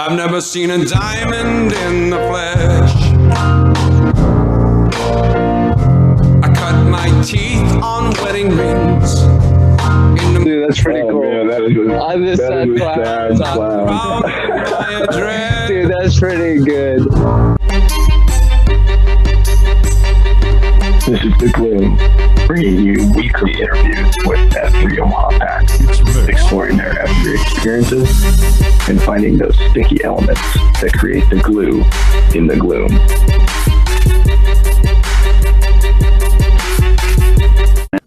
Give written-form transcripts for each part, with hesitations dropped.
I've never seen a diamond in the flesh. I cut my teeth on wedding rings. Dude, that's pretty cool. Man, that is a sad clown. Dude, that's pretty good. This is The Gloom, bringing you weekly interviews with F3Omaha packs, exploring their F3 experiences and finding those sticky elements that create the glue in the gloom.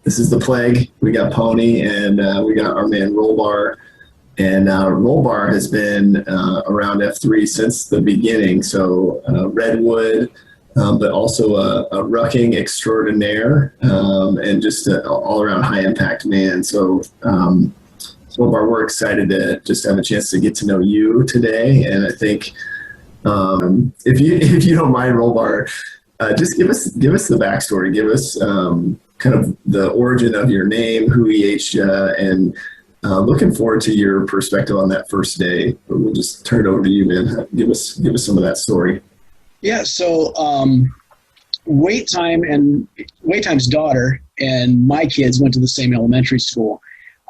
This is the Plague. We got Pony and we got our man Rollbar. And Rollbar has been around F3 since the beginning. So Redwood, but also a rucking extraordinaire and just an all-around high-impact man. So Rollbar, we're excited to just have a chance to get to know you today. And I think if you don't mind, Rollbar, just give us the backstory. Give us kind of the origin of your name, who EH'd you, and looking forward to your perspective on that first day. But we'll just turn it over to you, man. Give us some of that story. Yeah, so Wait Time's daughter and my kids went to the same elementary school.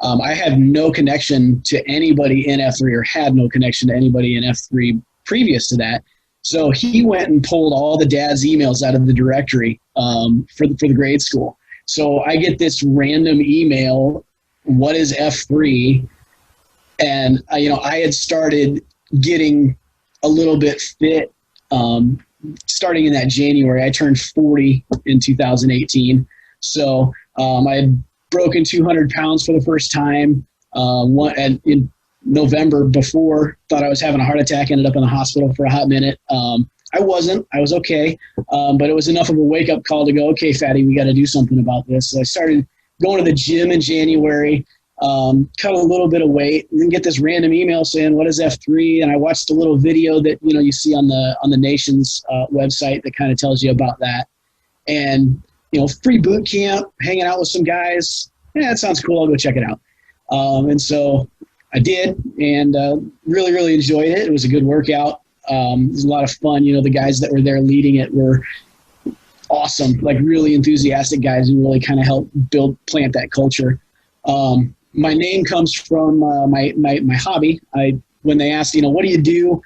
I had no connection to anybody in F3 or had no connection to anybody in F3 previous to that. So he went and pulled all the dad's emails out of the directory for the grade school. So I get this random email, what is F3? And I had started getting a little bit fit starting in that January. I turned 40 in 2018. So I had broken 200 pounds for the first time. In November before, thought I was having a heart attack, ended up in the hospital for a hot minute. I wasn't. I was okay. But it was enough of a wake-up call to go, okay, fatty, we got to do something about this. So I started going to the gym in January, cut a little bit of weight, and then get this random email saying, what is F3? And I watched a little video that you see on the Nation's website that kind of tells you about that. And, free boot camp, hanging out with some guys. Yeah, that sounds cool. I'll go check it out. And so I did, and really, really enjoyed it. It was a good workout. It was a lot of fun. The guys that were there leading it were awesome, like really enthusiastic guys who really kind of helped plant that culture. My name comes from my hobby. When they asked, what do you do?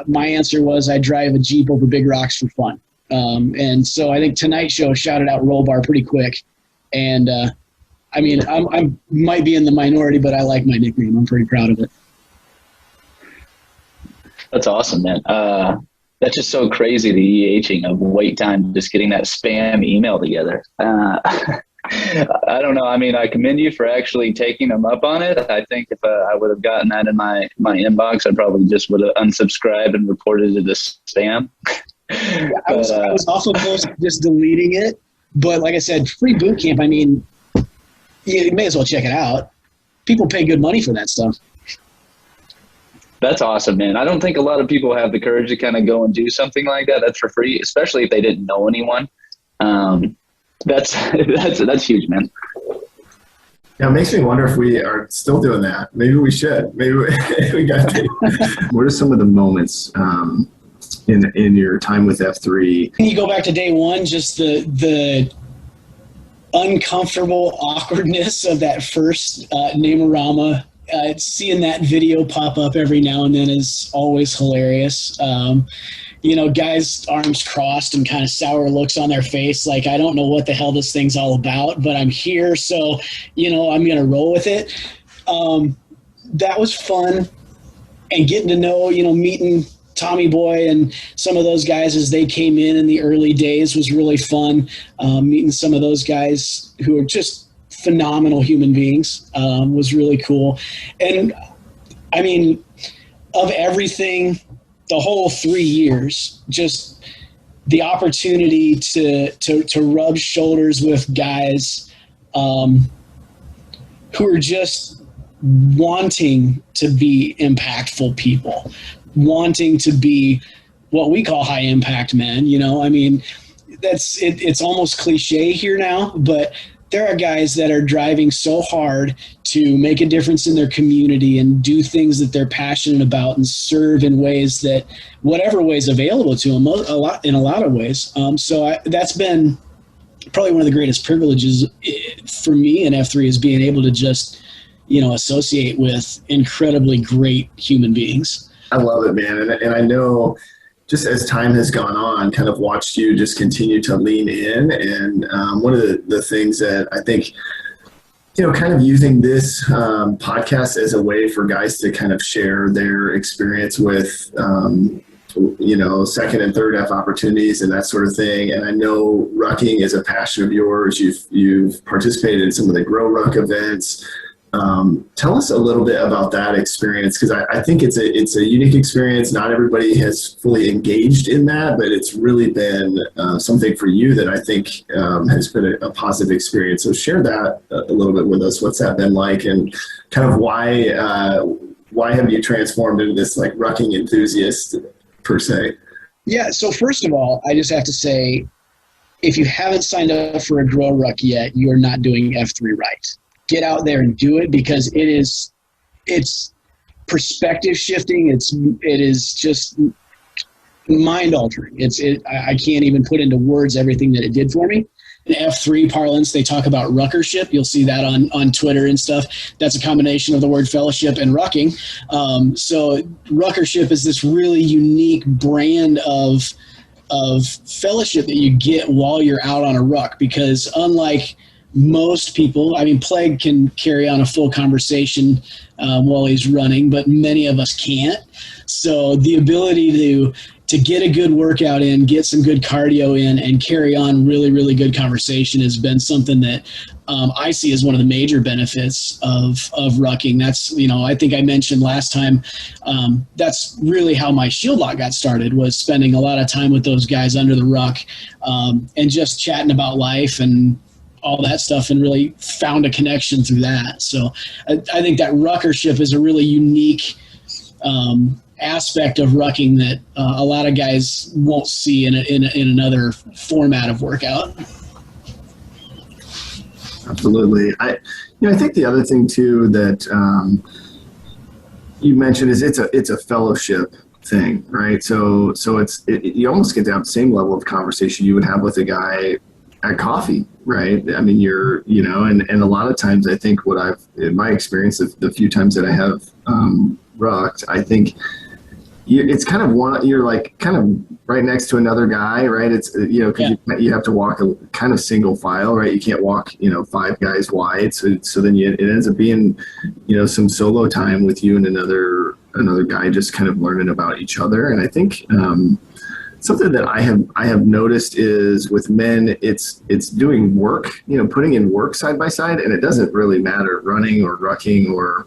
My answer was I drive a Jeep over big rocks for fun. And so I think Tonight Show shouted out Rollbar pretty quick. And I might be in the minority, but I like my nickname. I'm pretty proud of it. That's awesome, man. That's just so crazy, the EHing of Wait Time, just getting that spam email together. I don't know. I commend you for actually taking them up on it. I think if I would have gotten that in my inbox, I probably just would have unsubscribed and reported it as spam. I was awful close to just deleting it. But like I said, free boot camp, you may as well check it out. People pay good money for that stuff. That's awesome, man. I don't think a lot of people have the courage to kind of go and do something like that. That's for free, especially if they didn't know anyone. That's huge, man. Yeah, it makes me wonder if we are still doing that. Maybe we should. Maybe we got to. What are some of the moments in your time with F3? You go back to day one, just the uncomfortable awkwardness of that first Namerama. Seeing that video pop up every now and then is always hilarious. Guys' arms crossed and kind of sour looks on their face, like, I don't know what the hell this thing's all about, but I'm here, so, I'm going to roll with it. That was fun. And getting to know, meeting Tommy Boy and some of those guys as they came in the early days was really fun. Meeting some of those guys who are just phenomenal human beings was really cool. And of everything, the whole 3 years, just the opportunity to rub shoulders with guys who are just wanting to be impactful people, wanting to be what we call high impact men. That's it's almost cliche here now, but there are guys that are driving so hard to make a difference in their community and do things that they're passionate about and serve in ways that, whatever ways available to them, in a lot of ways. That's been probably one of the greatest privileges for me in F3, is being able to just, associate with incredibly great human beings. I love it, man. And I know, just as time has gone on, kind of watched you just continue to lean in. And one of the things that I think, kind of using this podcast as a way for guys to kind of share their experience with, second and third F opportunities and that sort of thing. And I know rucking is a passion of yours. You've participated in some of the Grow Ruck events. Tell us a little bit about that experience, because I think it's a unique experience. Not everybody has fully engaged in that, but it's really been something for you that I think has been a positive experience. So share that a little bit with us. What's that been like, and kind of why have you transformed into this like rucking enthusiast per se? Yeah. So first of all, I just have to say, if you haven't signed up for a Grow Ruck yet, you are not doing F3 right. Get out there and do it, because it's perspective shifting. It is just mind altering. I can't even put into words everything that it did for me. In F3 parlance, they talk about ruckership. You'll see that on Twitter and stuff. That's a combination of the word fellowship and rucking. So ruckership is this really unique brand of fellowship that you get while you're out on a ruck, because unlike most people, Plague can carry on a full conversation while he's running, but many of us can't. So the ability to get a good workout in, get some good cardio in, and carry on really, really good conversation has been something that I see as one of the major benefits of rucking. That's, I think I mentioned last time, that's really how my Shieldlock got started, was spending a lot of time with those guys under the ruck and just chatting about life and all that stuff, and really found a connection through that. So I think that ruckership is a really unique aspect of rucking that a lot of guys won't see in another format of workout. Absolutely. I think the other thing too that you mentioned is it's a fellowship thing, right? So you almost get to have the same level of conversation you would have with a guy at coffee, right? You're, and a lot of times I think in my experience, the few times that I have rucked, I think it's kind of you're like kind of right next to another guy, right? It's, because you have to walk a kind of single file, right? You can't walk, 5 guys wide. So then it ends up being, some solo time with you and another guy, just kind of learning about each other. And I think, something that I have noticed is with men, it's doing work, putting in work side by side, and it doesn't really matter running or rucking or,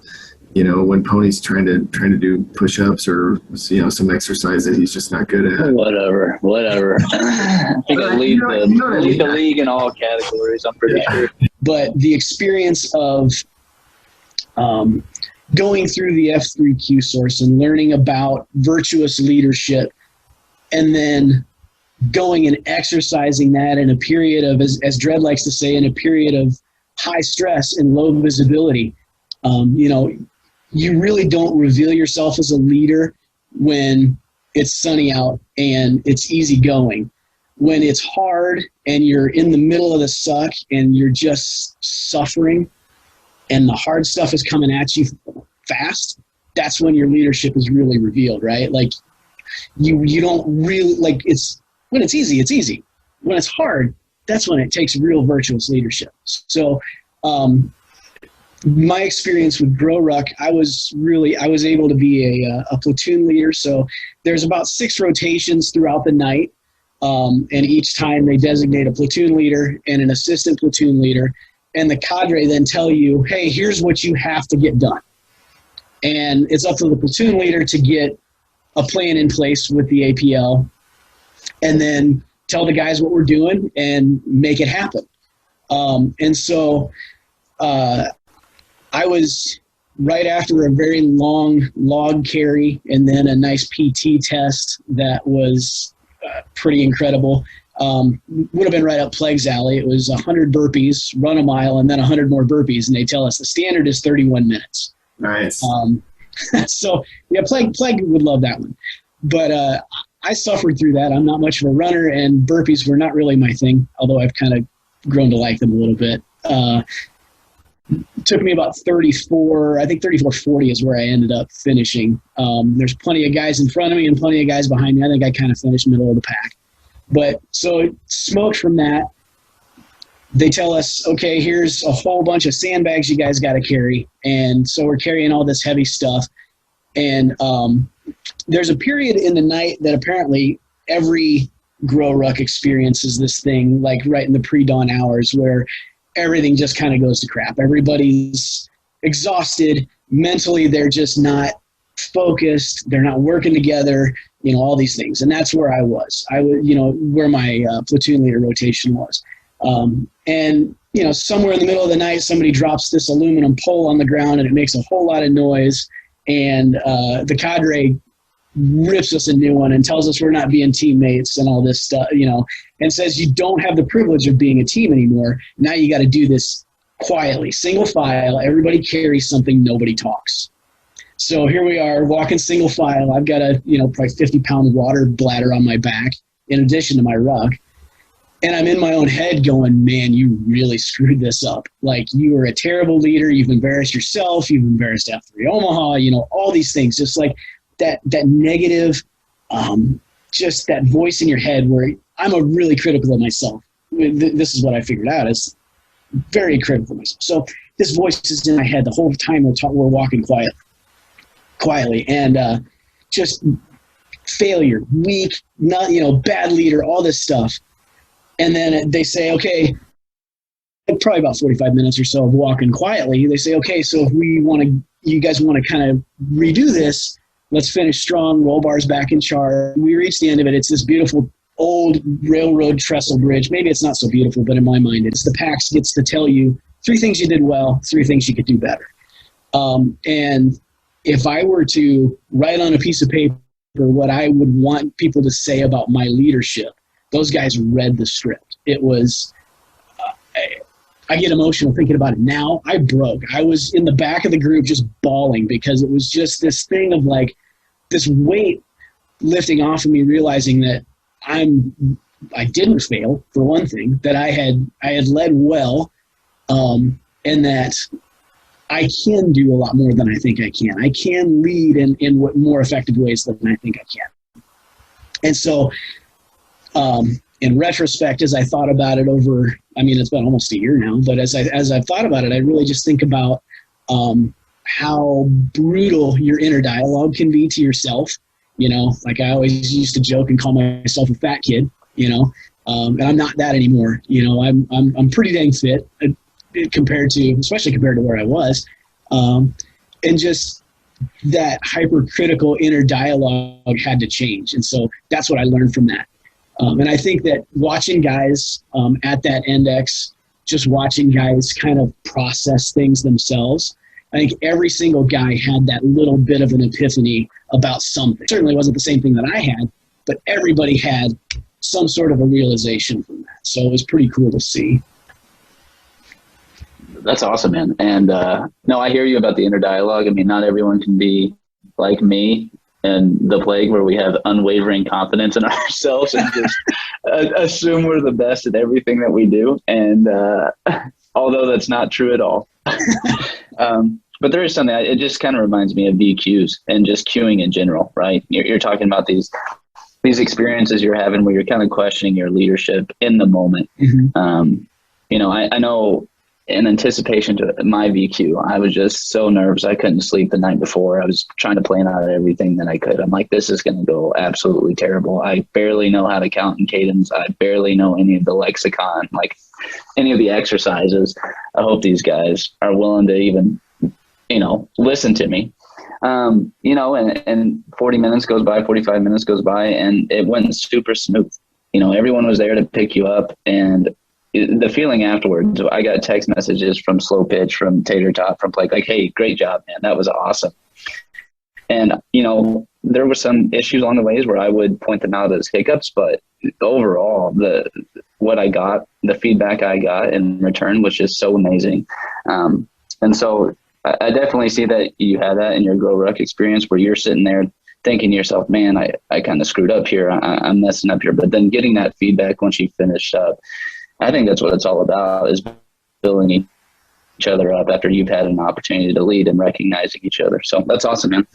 when Pony's trying to do push-ups or, some exercise that he's just not good at. Whatever. I think I lead the league in all categories, I'm pretty sure. But the experience of going through the F3Q source and learning about virtuous leadership, and then going and exercising that in a period of, as Dredd likes to say, in a period of high stress and low visibility. You really don't reveal yourself as a leader when it's sunny out and it's easy going. When it's hard and you're in the middle of the suck and you're just suffering and the hard stuff is coming at you fast, that's when your leadership is really revealed, right? Like, you don't really, like, it's when it's easy, it's easy. When it's hard, that's when it takes real virtuous leadership. So my experience with Grow Ruck, I was able to be a platoon leader. So there's about 6 rotations throughout the night. And each time they designate a platoon leader and an assistant platoon leader. And the cadre then tell you, hey, here's what you have to get done. And it's up to the platoon leader to get a plan in place with the APL, and then tell the guys what we're doing and make it happen. And so I was right after a very long log carry and then a nice PT test that was pretty incredible. would have been right up Plague's alley. It was 100 burpees, run a mile, and then 100 more burpees. And they tell us the standard is 31 minutes. Nice. So yeah, Plague would love that one. But I suffered through that. I'm not much of a runner, and burpees were not really my thing, although I've kind of grown to like them a little bit. It took me about 34:40 is where I ended up finishing. There's plenty of guys in front of me and plenty of guys behind me. I think I kind of finished middle of the pack. But so smoke from that. They tell us, okay, here's a whole bunch of sandbags you guys got to carry. And so we're carrying all this heavy stuff. And there's a period in the night that apparently every grow ruck experiences this thing, like right in the pre-dawn hours, where everything just kind of goes to crap. Everybody's exhausted. Mentally, they're just not focused. They're not working together, all these things. And that's where I was. I was, where my platoon leader rotation was. And somewhere in the middle of the night, somebody drops this aluminum pole on the ground and it makes a whole lot of noise. And the cadre rips us a new one and tells us we're not being teammates and all this stuff, and says you don't have the privilege of being a team anymore. Now you got to do this quietly, single file. Everybody carries something. Nobody talks. So here we are walking single file. I've got a, probably 50-pound water bladder on my back in addition to my ruck. And I'm in my own head going, man, you really screwed this up. Like, you were a terrible leader. You've embarrassed yourself. You've embarrassed F3Omaha, all these things. Just like that negative, just that voice in your head where I'm a really critical of myself. This is what I figured out, is very critical of myself. So this voice is in my head the whole time we're walking quietly. And just failure, weak, not, bad leader, all this stuff. And then they say, okay, probably about 45 minutes or so of walking quietly. They say, okay, so if you guys want to kind of redo this, let's finish strong. Rollbar's back in charge. We reach the end of it. It's this beautiful old railroad trestle bridge. Maybe it's not so beautiful, but in my mind, it's the PAX gets to tell you 3 things you did well, 3 things you could do better. And if I were to write on a piece of paper what I would want people to say about my leadership, those guys read the script. It was, I get emotional thinking about it now. I broke. I was in the back of the group just bawling because it was just this thing of like this weight lifting off of me, realizing that I didn't fail, for one thing, that I had led well, and that I can do a lot more than I think I can. I can lead in more effective ways than I think I can. And so, in retrospect, as I thought about it it's been almost a year now, but as I've thought about it, I really just think about how brutal your inner dialogue can be to yourself. Like I always used to joke and call myself a fat kid, and I'm not that anymore. I'm pretty dang fit especially compared to where I was. And just that hypercritical inner dialogue had to change. And so that's what I learned from that. And I think that watching guys at that index, just watching guys kind of process things themselves, I think every single guy had that little bit of an epiphany about something. It certainly wasn't the same thing that I had, but everybody had some sort of a realization from that. So it was pretty cool to see. That's awesome, man. And no, I hear you about the inner dialogue. I mean, not everyone can be like me and the Plague, where we have unwavering confidence in ourselves and just assume we're the best at everything that we do. And although that's not true at all. But there is something, it just kind of reminds me of VQs and just queuing in general, right? You're talking about these experiences you're having where you're kind of questioning your leadership in the moment. Mm-hmm. I know in anticipation to my VQ, I was just so nervous. I couldn't sleep the night before. I was trying to plan out everything that I could. I'm like, this is going to go absolutely terrible. I barely know how to count in cadence. I barely know any of the lexicon, like any of the exercises. I hope these guys are willing to even, listen to me. And 40 minutes goes by, 45 minutes goes by, and it went super smooth. Everyone was there to pick you up, and the feeling afterwards, I got text messages from Slow Pitch, from Tater Tot, from Plague, like, hey, great job, man. That was awesome. And, there were some issues along the ways where I would point them out as hiccups, but overall, what I got, the feedback I got in return was just so amazing. And so I definitely see that you had that in your Grow Ruck experience where you're sitting there thinking to yourself, man, I kind of screwed up here. I'm messing up here. But then getting that feedback once you finished up, I think that's what it's all about, is building each other up after you've had an opportunity to lead and recognizing each other. So that's awesome, man.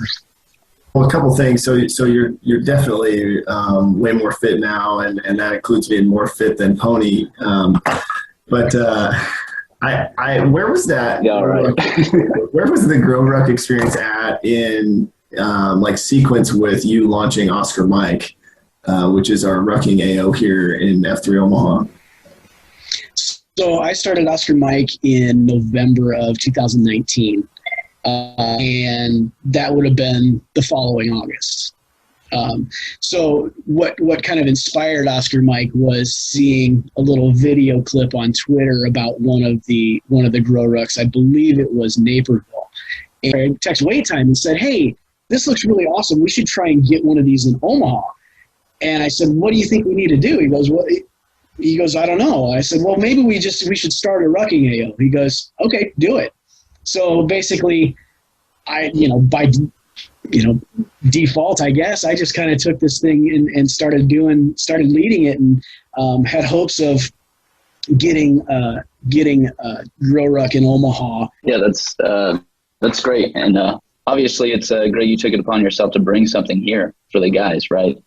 Well, a couple things. So you're definitely way more fit now, and that includes being more fit than Pony. But where was that? Yeah, right. Where was the Grow Ruck experience at in like sequence with you launching Oscar Mike, which is our rucking AO here in F3 Omaha? So I started Oscar Mike in November of 2019. And that would have been the following August. So what kind of inspired Oscar Mike was seeing a little video clip on Twitter about one of the Grow Rucks. I believe it was Naperville. And I texted Wait Time and said, "Hey, this looks really awesome. We should try and get one of these in Omaha." And I said, "What do you think we need to do?" He goes, "What?" He goes, "I don't know." I said, "Well, maybe we should start a rucking AO." He goes, "Okay, do it." So basically, by default, I guess, I just kind of took this thing and started leading it, and had hopes of getting Grow Ruck in Omaha. Yeah, that's great, and obviously it's great you took it upon yourself to bring something here for the guys, right?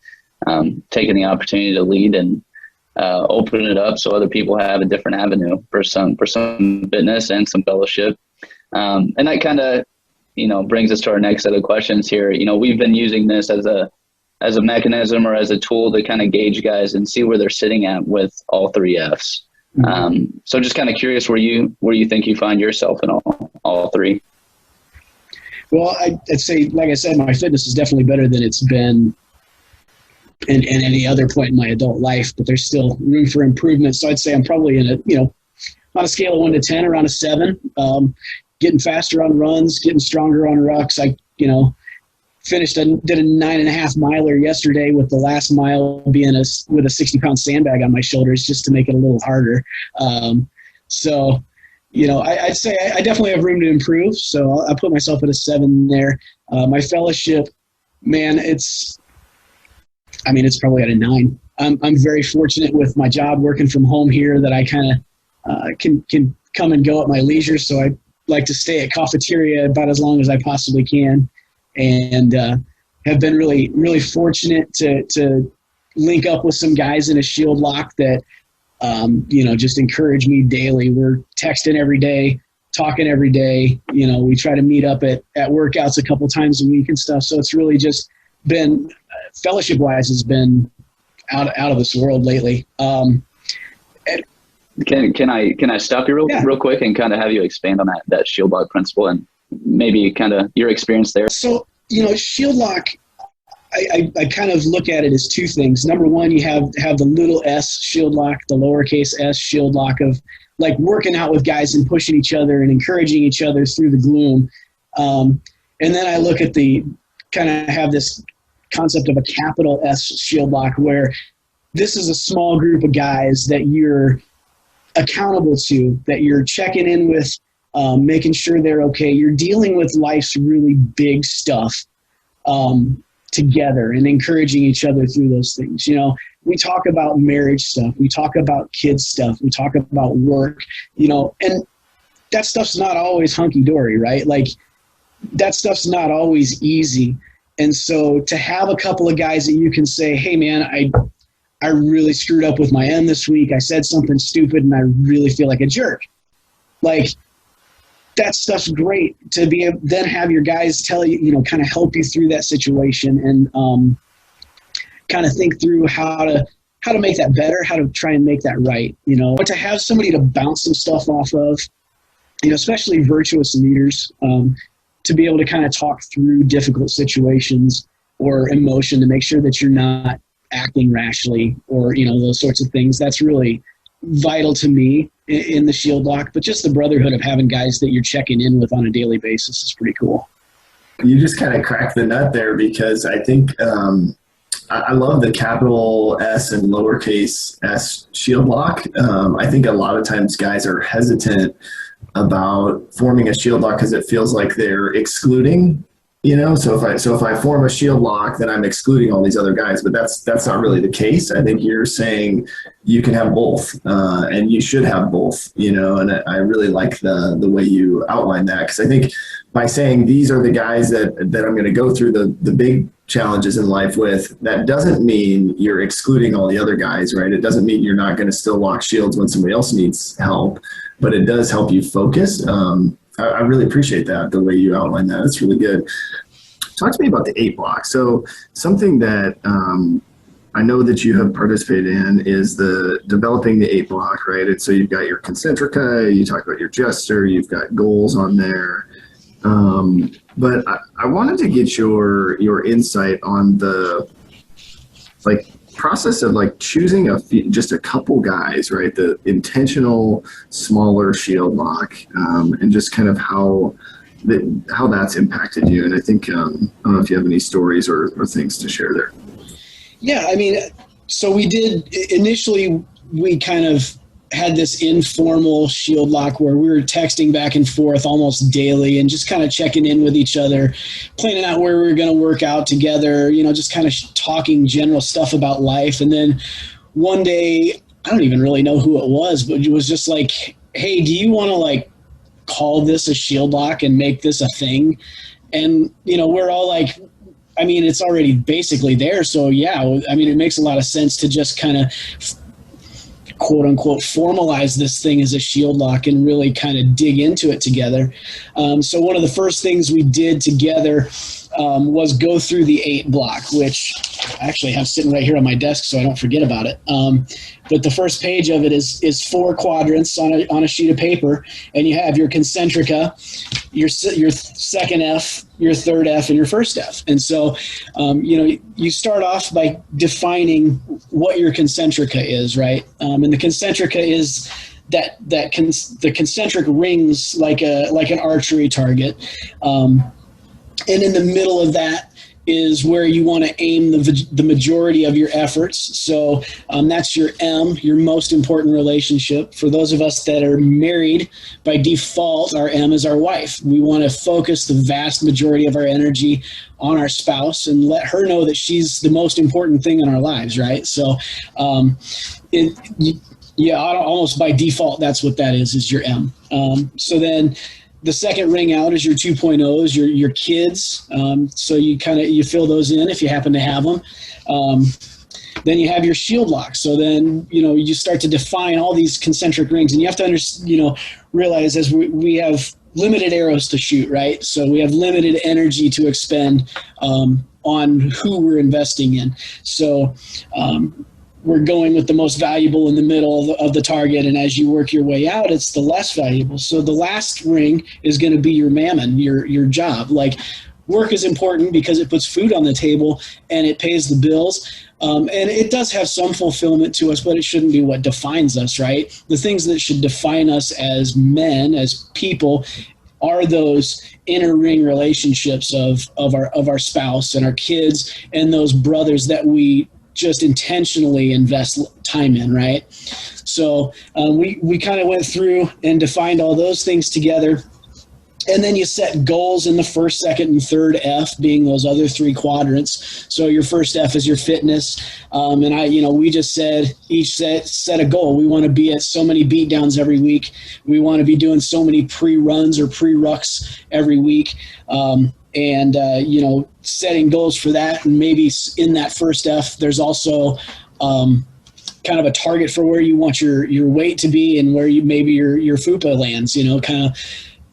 Taking the opportunity to lead and open it up so other people have a different avenue for some fitness and some fellowship. And that kind of, brings us to our next set of questions here. We've been using this as a mechanism or as a tool to kind of gauge guys and see where they're sitting at with all three Fs. Mm-hmm. So just kind of curious where you think you find yourself in all three. Well, I'd say, like I said, my fitness is definitely better than it's been in any other point in my adult life, but there's still room for improvement. So I'd say I'm probably on a scale of 1 to 10, around a 7. Getting faster on runs, getting stronger on rucks. I, did a 9.5 miler yesterday, with the last mile being with a 60-pound sandbag on my shoulders just to make it a little harder. So, I'd say I definitely have room to improve. So I put myself at a 7 there. My fellowship, man, it's probably at a 9. I'm very fortunate with my job working from home here that I kind of can come and go at my leisure. So I like to stay at cafeteria about as long as I possibly can, and have been really, really fortunate to link up with some guys in a Shieldlock that, just encourage me daily. We're texting every day, talking every day. We try to meet up at workouts a couple times a week and stuff. So it's really just been, fellowship wise, has been out of this world lately. Can I stop you real quick and kind of have you expand on that Shieldlock principle and maybe kind of your experience there? So, Shieldlock, I kind of look at it as two things. Number one, you have the little s Shieldlock, the lowercase s Shieldlock of like working out with guys and pushing each other and encouraging each other through the gloom. And then I look at have this concept of a capital S Shieldlock, where this is a small group of guys that you're accountable to, that you're checking in with, making sure they're okay. You're dealing with life's really big stuff together and encouraging each other through those things. We talk about marriage stuff. We talk about kids stuff. We talk about work, and that stuff's not always hunky-dory, right? Like, that stuff's not always easy. And so to have a couple of guys that you can say, "Hey, man, I really screwed up with my end this week. I said something stupid and I really feel like a jerk." Like, that stuff's great to then have your guys tell you, kind of help you through that situation and kind of think through how to make that better, how to try and make that right, But to have somebody to bounce some stuff off of, especially virtuous leaders, to be able to kind of talk through difficult situations or emotion to make sure that you're not acting rashly or, those sorts of things. That's really vital to me in the Shieldlock. But just the brotherhood of having guys that you're checking in with on a daily basis is pretty cool. You just kind of cracked the nut there, because I think I love the capital S and lowercase s shield lock. I think a lot of times guys are hesitant about forming a shield lock because it feels like they're excluding, so if I form a shield lock, then I'm excluding all these other guys, but that's not really the case. I think you're saying you can have both, and you should have both, and I really like the way you outline that, because I think by saying these are the guys that I'm going to go through the big challenges in life with, that doesn't mean you're excluding all the other guys, right? It doesn't mean you're not going to still lock shields when somebody else needs help, but it does help you focus. I really appreciate that, the way you outline that. It's really good. Talk to me about the 8 block. So something that I know that you have participated in is the developing the 8 block, right? And so you've got your concentrica, you talk about your gesture, you've got goals on there. But I wanted to get your insight on the process of choosing just a couple guys, right? The intentional smaller shield lock, and just kind of how that's impacted you. And I think I don't know if you have any stories or things to share there. Yeah, I mean, so we did initially. We kind of had this informal shield lock where we were texting back and forth almost daily and just kind of checking in with each other, planning out where we were going to work out together, just kind of talking general stuff about life. And then one day, I don't even really know who it was, but it was just like, hey, do you want to call this a shield lock and make this a thing? And, we're all like, I mean, it's already basically there. So yeah, I mean, it makes a lot of sense to just kind of quote unquote formalize this thing as a shield lock and really kind of dig into it together. So one of the first things we did together was go through the 8 block, which I actually have sitting right here on my desk so I don't forget about it. But the first page of it is 4 quadrants on a sheet of paper, and you have your concentrica, your second F, your third F, and your first F. And so, you start off by defining what your concentrica is, right? And the concentrica is the concentric rings like an archery target. And in the middle of that is where you want to aim the majority of your efforts. So that's your M, your most important relationship. For those of us that are married, by default, our M is our wife. We want to focus the vast majority of our energy on our spouse and let her know that she's the most important thing in our lives, right? So almost by default, that's what that is your M. So then the second ring out is your 2.0s, your kids. So you fill those in if you happen to have them. Then you have your shield lock. So then, you start to define all these concentric rings, and you have to realize as we have limited arrows to shoot, right? So we have limited energy to expend on who we're investing in. So we're going with the most valuable in the middle of the target, and as you work your way out, it's the less valuable. So the last ring is going to be your mammon, your job. Work is important because it puts food on the table and it pays the bills. And it does have some fulfillment to us, but it shouldn't be what defines us, right? The things that should define us as men, as people, are those inner ring relationships of our spouse and our kids and those brothers that we just intentionally invest time in, right? So we kind of went through and defined all those things together. And then you set goals in the first, second, and third F, being those other 3 quadrants. So your first F is your fitness. And we just said, each set a goal. We want to be at so many beat downs every week. We want to be doing so many pre-runs or pre-rucks every week. Setting goals for that. And maybe in that first F, there's also kind of a target for where you want your weight to be and where maybe your FUPA lands, kind of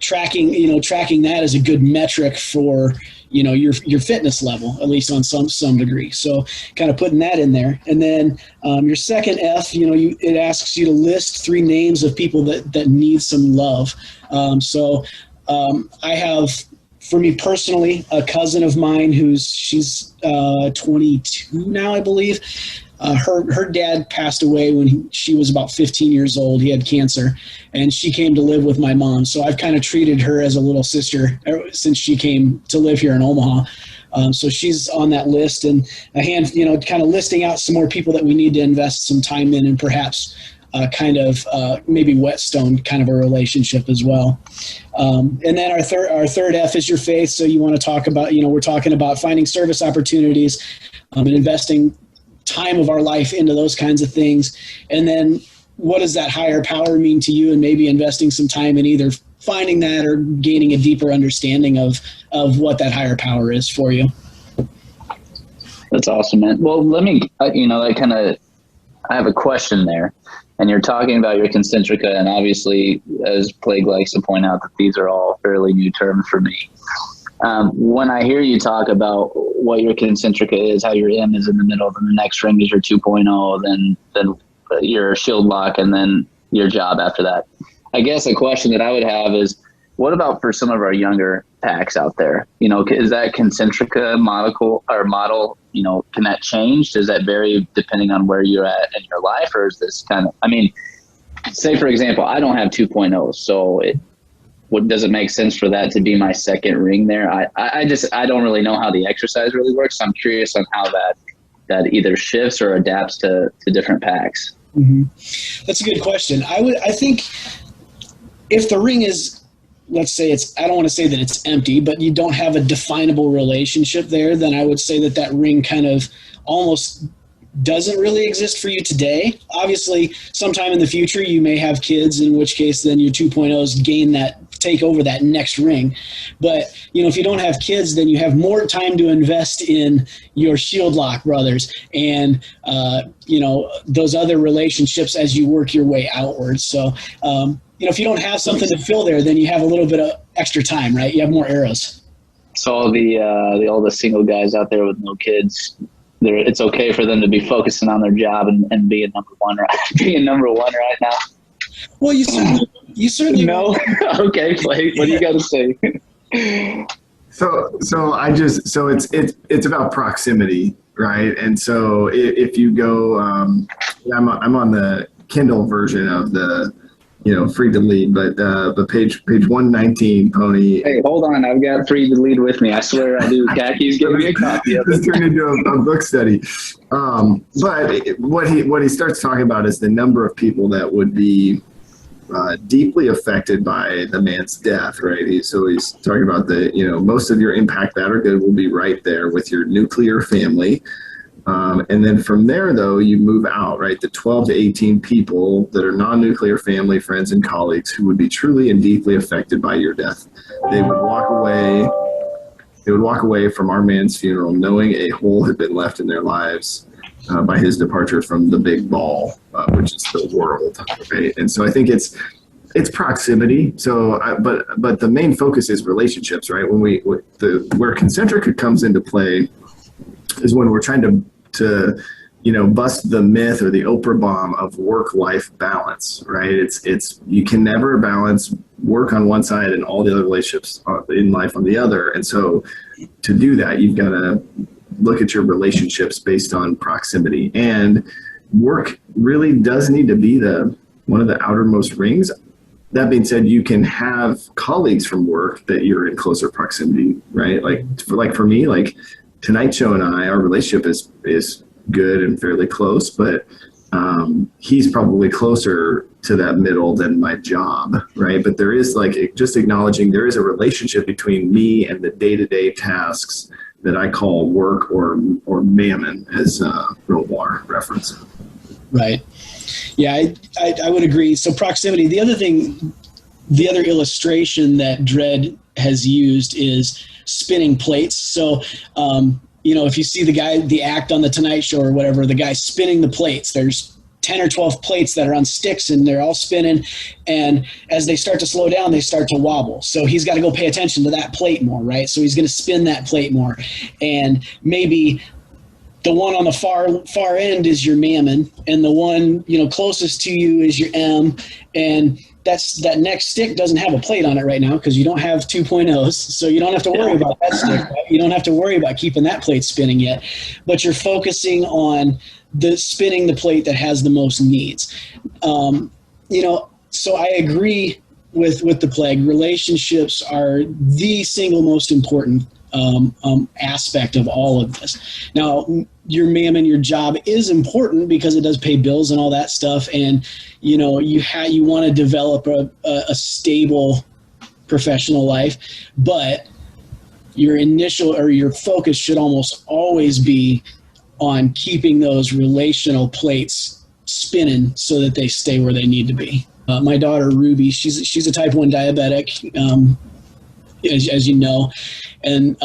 tracking that is a good metric for, your fitness level, at least on some degree. So kind of putting that in there. And then your second F, it asks you to list 3 names of people that need some love. I have, for me personally, a cousin of mine she's 22 now, I believe. Her dad passed away when she was about 15 years old. He had cancer, and she came to live with my mom. So I've kind of treated her as a little sister since she came to live here in Omaha. So she's on that list, and kind of listing out some more people that we need to invest some time in, and perhaps maybe whetstone kind of a relationship as well. And then our third F is your faith. So you want to talk about, we're talking about finding service opportunities and investing time of our life into those kinds of things. And then what does that higher power mean to you, and maybe investing some time in either finding that or gaining a deeper understanding of what that higher power is for you. That's awesome, man. Well, let me, I have a question there. And you're talking about your concentrica, and obviously, as Plague likes to point out, that these are all fairly new terms for me. When I hear you talk about what your concentrica is, how your M is in the middle, then the next ring is your 2.0, then your Shieldlock, and then your job after that. I guess a question that I would have is, what about for some of our younger packs out there? Is that concentrica model, can that change? Does that vary depending on where you're at in your life? Or is this say for example, I don't have 2.0, so does it make sense for that to be my second ring there? I don't really know how the exercise really works. So I'm curious on how that either shifts or adapts to different packs. Mm-hmm. That's a good question. I think if the ring is, let's say I don't want to say that it's empty, but you don't have a definable relationship there, then I would say that ring kind of almost doesn't really exist for you today. Obviously, sometime in the future, you may have kids, in which case then your 2.0s take over that next ring. But, if you don't have kids, then you have more time to invest in your Shieldlock brothers and, those other relationships as you work your way outwards. So, if you don't have something to fill there, then you have a little bit of extra time, right? You have more arrows. So all the single guys out there with no kids, it's okay for them to be focusing on their job and being number one right now. Well, you certainly no. Okay, Blake, what do you got to say? So it's about proximity, right? And so if you go, I'm on the Kindle version of the, free to lead, but page 119, Pony. Hey, hold on, I've got free to lead with me. I swear I do. Kaki's giving me a copy of it. It's turned into a book study. But what he starts talking about is the number of people that would be deeply affected by the man's death, right? So he's talking about most of your impact, bad or good, will be right there with your nuclear family. And then from there, though, you move out, right? The 12 to 18 people that are non-nuclear family, friends, and colleagues who would be truly and deeply affected by your death. They would walk away from our man's funeral knowing a hole had been left in their lives by his departure from the big ball, which is the world, right? And so I think it's proximity. So, but the main focus is relationships, right? Where concentrica comes into play is when we're trying to bust the myth or the Oprah bomb of work-life balance, right? It's you can never balance work on one side and all the other relationships in life on the other. And so to do that, you've got to look at your relationships based on proximity. And work really does need to be one of the outermost rings. That being said, you can have colleagues from work that you're in closer proximity, right? Like for me, like Tonight Show and our relationship is good and fairly close, but he's probably closer to that middle than my job, right? But there is just acknowledging there is a relationship between me and the day-to-day tasks that I call work or mammon, as Rollbar reference. Right. Yeah, I would agree. So proximity. The other illustration that Dredd has used is spinning plates. So, if you see the act on the Tonight Show or whatever, the guy spinning the plates, there's 10 or 12 plates that are on sticks and they're all spinning. And as they start to slow down, they start to wobble. So he's got to go pay attention to that plate more, right? So he's going to spin that plate more. And maybe the one on the far end is your mammon, and the one, closest to you is your M. And that next stick doesn't have a plate on it right now because you don't have 2.0s. So you don't have to worry about that stick. Right? You don't have to worry about keeping that plate spinning yet. But you're focusing on spinning the plate that has the most needs. So I agree with the Plague. Relationships are the single most important aspect of all of this. Now, your mammon, your job is important because it does pay bills and all that stuff. And, you want to develop a stable professional life, but your initial or your focus should almost always be on keeping those relational plates spinning so that they stay where they need to be. My daughter, Ruby, she's a type 1 diabetic, as you know, and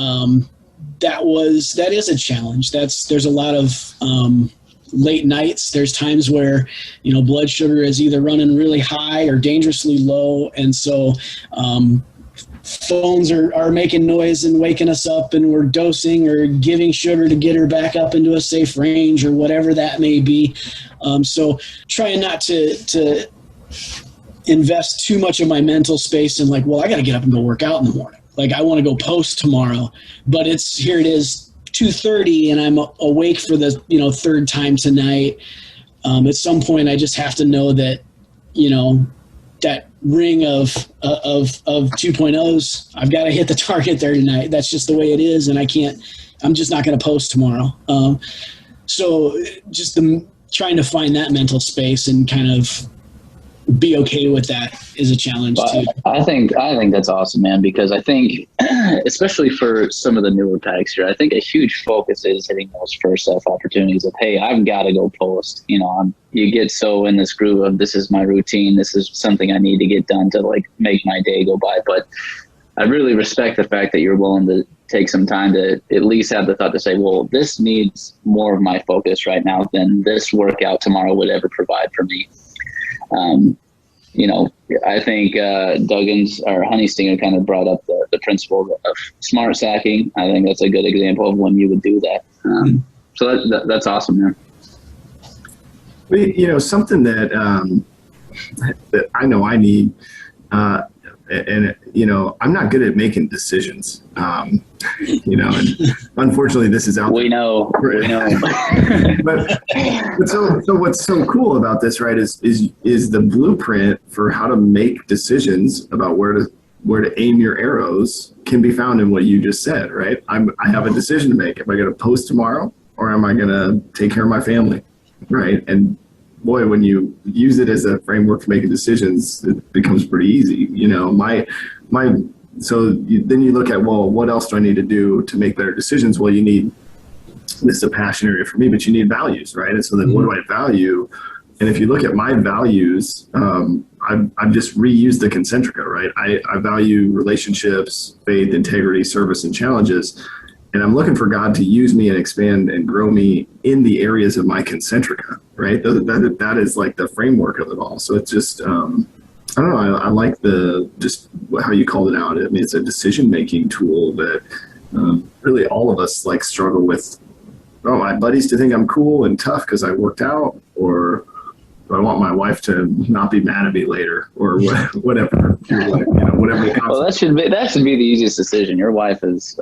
that is a challenge. There's a lot of late nights. There's times where, blood sugar is either running really high or dangerously low. And so phones are making noise and waking us up, and we're dosing or giving sugar to get her back up into a safe range or whatever that may be. So trying not to invest too much of my mental space in like, well, I got to get up and go work out in the morning. Like, I want to go post tomorrow, but here it is 2:30 and I'm awake for the, third time tonight. At some point I just have to know that, that ring of 2.0s, I've got to hit the target there tonight. That's just the way it is. And I'm just not going to post tomorrow. So just trying to find that mental space and kind of be okay with that is a challenge too. I think that's awesome, man, because I think, especially for some of the newer packs here, I think a huge focus is hitting those first F opportunities of, hey, I've got to go post. You get so in this groove of, this is my routine, this is something I need to get done to like make my day go by. But I really respect the fact that you're willing to take some time to at least have the thought to say, well, this needs more of my focus right now than this workout tomorrow would ever provide for me. I think Duggins or Honeystinger kind of brought up the principle of smart sacking. I think that's a good example of when you would do that. So that's awesome, man. Something that I know I need, and I'm not good at making decisions. And unfortunately this is out there. We know. but so what's so cool about this, right, is the blueprint for how to make decisions about where to aim your arrows can be found in what you just said, right? I have a decision to make. Am I going to post tomorrow, or am I going to take care of my family, right? And boy, when you use it as a framework for making decisions, it becomes pretty easy. Then you look at, well, what else do I need to do to make better decisions? Well, you need, this is a passion area for me, but you need values, right? And so then what do I value? And if you look at my values, I've just reused the concentrica, right? I value relationships, faith, integrity, service, and challenges. And I'm looking for God to use me and expand and grow me in the areas of my concentrica, right? That is like the framework of it all. So it's just, I don't know, I like just how you called it out. I mean, it's a decision-making tool that really all of us like struggle with. Oh, my buddies to think I'm cool and tough because I worked out, or do I want my wife to not be mad at me later, or whatever. Whatever. Well, that should be the easiest decision. Your wife is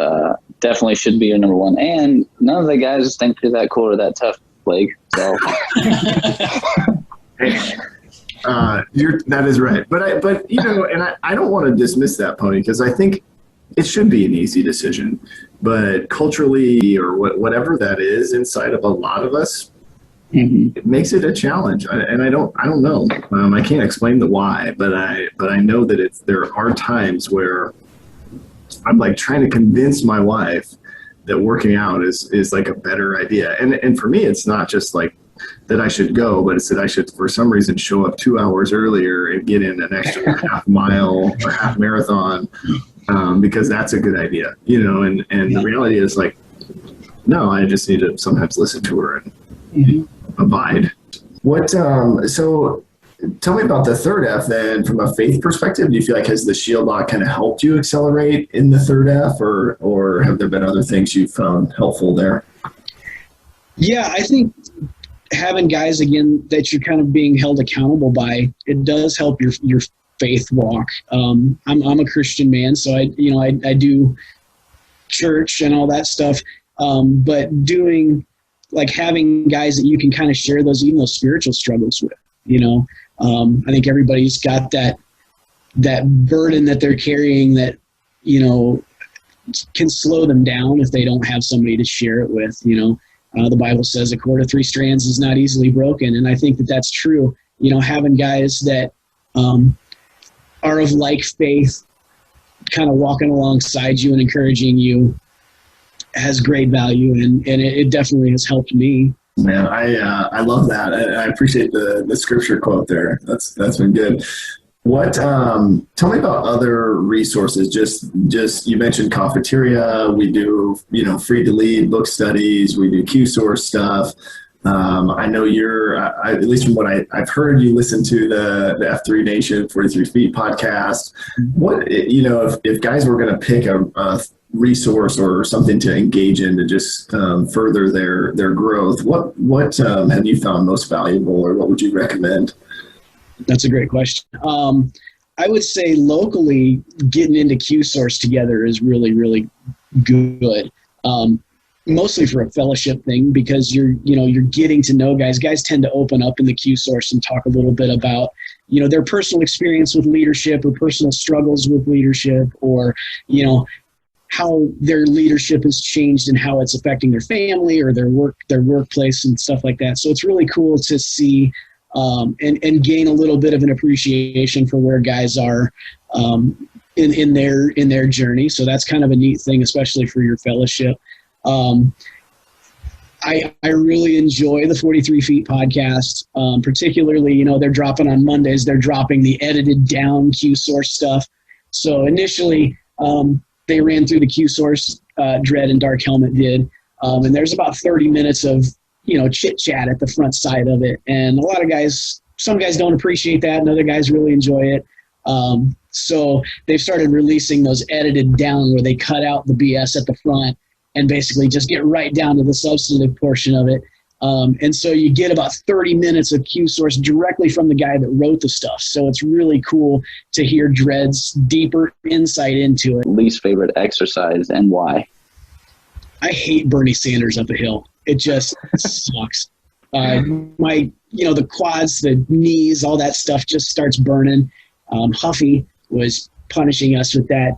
definitely should be your number one, and none of the guys think you're that cool or that tough, Blake. So. That is right, but I don't want to dismiss that, Pony, because I think it should be an easy decision, but culturally or whatever that is inside of a lot of us, it makes it a challenge, and I don't know. I can't explain the why, but I know that there are times where I'm like trying to convince my wife that working out is like a better idea, and for me, it's not just like that I should go, but it's that I should, for some reason, show up 2 hours earlier and get in an extra half mile or half marathon, because that's a good idea, and the reality is like, no, I just need to sometimes listen to her and abide. So tell me about the third F then, from a faith perspective. Do you feel like has the Shieldlock kind of helped you accelerate in the third F, or have there been other things you found helpful there? Yeah, I think having guys, again, that you're kind of being held accountable by, it does help your faith walk. I'm a Christian man, so I do church and all that stuff. But doing, like, having guys that you can kind of share those spiritual struggles with, I think everybody's got that burden that they're carrying that, can slow them down if they don't have somebody to share it with. The Bible says a cord of 3 strands is not easily broken. And I think that that's true. Having guys that are of like faith kind of walking alongside you and encouraging you has great value. And it definitely has helped me. Man, I love that. I appreciate the scripture quote there. That's been good. What tell me about other resources? Just you mentioned cafeteria. We do free to lead book studies. We do Q source stuff. I know at least from what I've heard, you listen to the F3 Nation 43 Feet podcast. What if guys were going to pick a resource or something to engage in to just further their growth, what have you found most valuable, or what would you recommend? That's a great question. I would say locally, getting into Q source together is really, really good. Mostly for a fellowship thing, because you're getting to know guys. Guys tend to open up in the Q source and talk a little bit about, their personal experience with leadership or personal struggles with leadership, or, how their leadership has changed and how it's affecting their family or their workplace and stuff like that. So it's really cool to see and gain a little bit of an appreciation for where guys are in their journey. So that's kind of a neat thing, especially for your fellowship. I really enjoy the 43 Feet podcast, particularly, they're dropping on Mondays. They're dropping the edited down Q source stuff. So initially, they ran through the Q source, Dread and Dark Helmet did. And there's about 30 minutes of, chit chat at the front side of it. And a lot of guys, some guys don't appreciate that, and other guys really enjoy it. So they've started releasing those edited down where they cut out the BS at the front and basically just get right down to the substantive portion of it. And so you get about 30 minutes of Q source directly from the guy that wrote the stuff. So it's really cool to hear Dread's deeper insight into it. Least favorite exercise and why? I hate Bernie Sanders up a hill. It just sucks. The quads, the knees, all that stuff just starts burning. Huffy was punishing us with that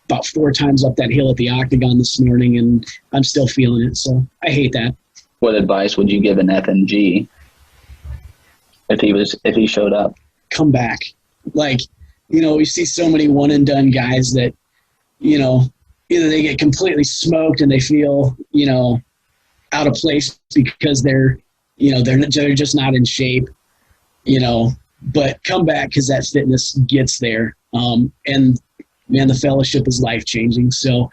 about 4 times up that hill at the Octagon this morning, and I'm still feeling it. So I hate that. What advice would you give an FMG if he showed up? Come back. We see so many one and done guys that, either they get completely smoked and they feel, out of place because they're just not in shape, but come back because that fitness gets there. And man, the fellowship is life changing. So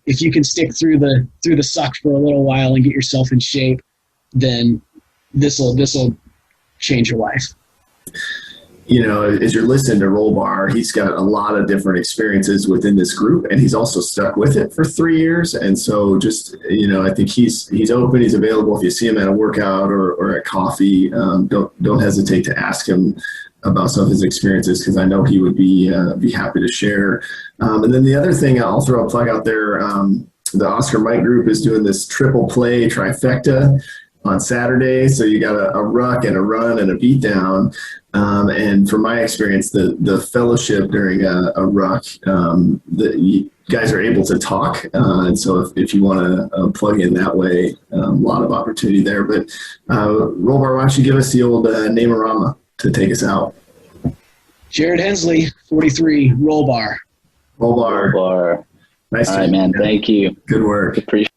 if you can stick through the suck for a little while and get yourself in shape, then this'll change your life. As you're listening to Rollbar, he's got a lot of different experiences within this group, and he's also stuck with it for 3 years. And so just, I think he's open, he's available. If you see him at a workout or at coffee, don't hesitate to ask him about some of his experiences, because I know he would be happy to share. And then the other thing, I'll throw a plug out there. The Oscar Mike group is doing this triple play trifecta on Saturday. So you got a ruck and a run and a beat down. And from my experience, the fellowship during a ruck, you guys are able to talk. And so if you want to plug in that way, a lot of opportunity there. But Rollbar, why don't you give us the old name-a-rama to take us out? Jared Hensley, 43, Rollbar. Rollbar. Nice. All right, man. Thank you. Good work. Appreciate